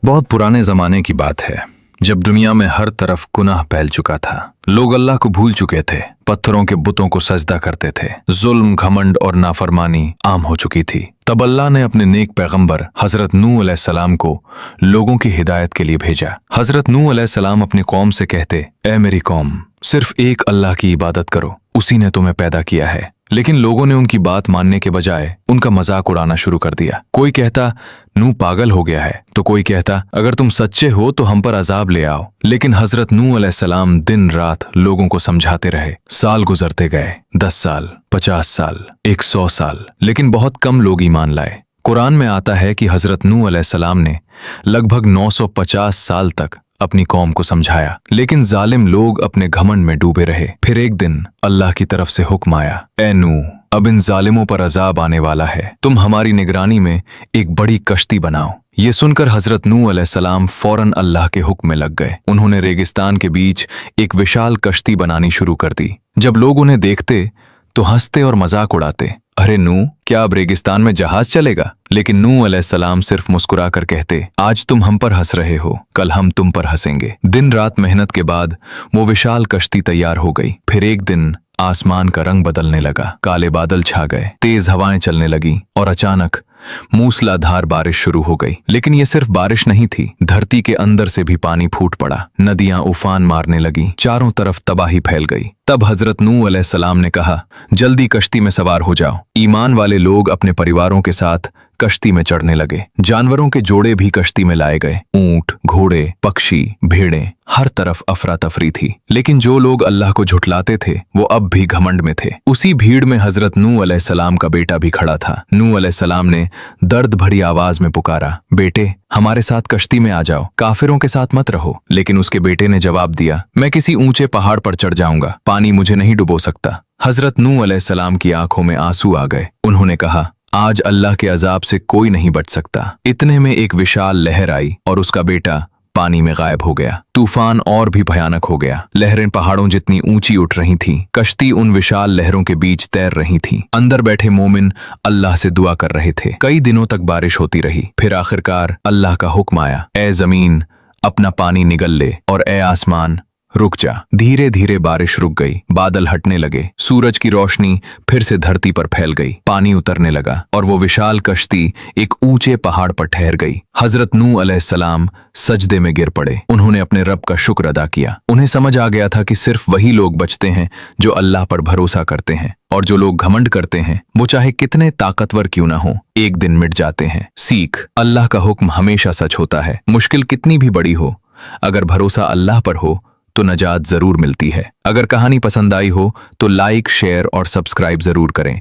बहुत पुराने जमाने की बात है, जब दुनिया में हर तरफ गुनाह फैल चुका था। लोग अल्लाह को भूल चुके थे, पत्थरों के बुतों को सजदा करते थे, जुल्म, घमंड और नाफरमानी आम हो चुकी थी। तब अल्लाह ने अपने नेक पैगंबर हजरत नूह अलैहिस्सलाम को लोगों की हिदायत के लिए भेजा। हजरत नूह अलैहिस्सलाम अपनी कौम से कहते, ए मेरी कौम, सिर्फ एक अल्लाह की इबादत करो, उसी ने तुम्हें पैदा किया है। लेकिन लोगों ने उनकी बात मानने के बजाय उनका मजाक उड़ाना शुरू कर दिया। कोई कहता नूह पागल हो गया है, तो कोई कहता अगर तुम सच्चे हो तो हम पर अजाब ले आओ। लेकिन हजरत नूह अलैहिस्सलाम दिन रात लोगों को समझाते रहे। साल गुजरते गए, 10 साल, 50 साल, 100 साल, लेकिन बहुत कम लोग ईमान लाए। कुरान में आता है कि हजरत नूह अलैहिस्सलाम ने लगभग 950 साल तक अपनी कौम को समझाया, लेकिन जालिम लोग अपने घमंड में डूबे रहे। फिर एक दिन अल्लाह की तरफ से हुक्म आया, ए नूह, अब इन जालिमों पर अजाब आने वाला है, तुम हमारी निगरानी में एक बड़ी कश्ती बनाओ। ये सुनकर हजरत नूह अलैहिस्सलाम फौरन अल्लाह के हुक्म में लग गए। उन्होंने रेगिस्तान के बीच एक विशाल कश्ती बनानी शुरू कर दी। जब लोग उन्हें देखते तो हंसते और मजाक उड़ाते, अरे नूह, क्या अब रेगिस्तान में जहाज चलेगा? लेकिन नूह अलैहिस्सलाम सिर्फ मुस्कुरा कर कहते, आज तुम हम पर हंस रहे हो, कल हम तुम पर हंसेंगे। दिन रात मेहनत के बाद वो विशाल कश्ती तैयार हो गई। फिर एक दिन आसमान का रंग बदलने लगा, काले बादल छा गए, तेज हवाएं चलने लगी और अचानक मूसलाधार बारिश शुरू हो गई। लेकिन ये सिर्फ बारिश नहीं थी, धरती के अंदर से भी पानी फूट पड़ा, नदियां उफान मारने लगी, चारों तरफ तबाही फैल गई। तब हजरत नूह अलैहिस्सलाम ने कहा, जल्दी कश्ती में सवार हो जाओ। ईमान वाले लोग अपने परिवारों के साथ कश्ती में चढ़ने लगे। जानवरों के जोड़े भी कश्ती में लाए गए, ऊंट, घोड़े, पक्षी, भेड़ें, हर तरफ अफरा तफरी थी। लेकिन जो लोग अल्लाह को झुठलाते थे वो अब भी घमंड में थे। उसी भीड़ में हजरत नूह अलैहिस्सलाम का बेटा भी खड़ा था। नूह अलैहिस्सलाम ने दर्द भरी आवाज में पुकारा, बेटे, हमारे साथ कश्ती में आ जाओ, काफिरों के साथ मत रहो। लेकिन उसके बेटे ने जवाब दिया, मैं किसी ऊंचे पहाड़ पर चढ़ जाऊंगा, पानी मुझे नहीं डुबो सकता। हजरत नूह अलैहिस्सलाम की आंखों में आंसू आ गए। उन्होंने कहा, आज अल्लाह के अजाब से कोई नहीं बच सकता। इतने में एक विशाल लहर आई और उसका बेटा पानी में गायब हो गया। तूफान और भी भयानक हो गया। लहरें पहाड़ों जितनी ऊंची उठ रही थीं। कश्ती उन विशाल लहरों के बीच तैर रही थी। अंदर बैठे मोमिन अल्लाह से दुआ कर रहे थे। कई दिनों तक बारिश होती रही। फिर आखिरकार अल्लाह का हुक्म आया, ए जमीन, अपना पानी निगल ले, और ए आसमान, रुक जा। धीरे धीरे बारिश रुक गई, बादल हटने लगे, सूरज की रोशनी फिर से धरती पर फैल गई, पानी उतरने लगा और वो विशाल कश्ती एक ऊंचे पहाड़ पर ठहर गई। हजरत नूह अलैहिस्सलाम सजदे में गिर पड़े। उन्होंने अपने रब का शुक्र अदा किया। उन्हें समझ आ गया था कि सिर्फ वही लोग बचते हैं जो अल्लाह पर भरोसा करते हैं, और जो लोग घमंड करते हैं वो चाहे कितने ताकतवर क्यों ना हो, एक दिन मिट जाते हैं। सीख, अल्लाह का हुक्म हमेशा सच होता है। मुश्किल कितनी भी बड़ी हो, अगर भरोसा अल्लाह पर हो तो नजात जरूर मिलती है। अगर कहानी पसंद आई हो तो लाइक, शेयर और सब्सक्राइब जरूर करें।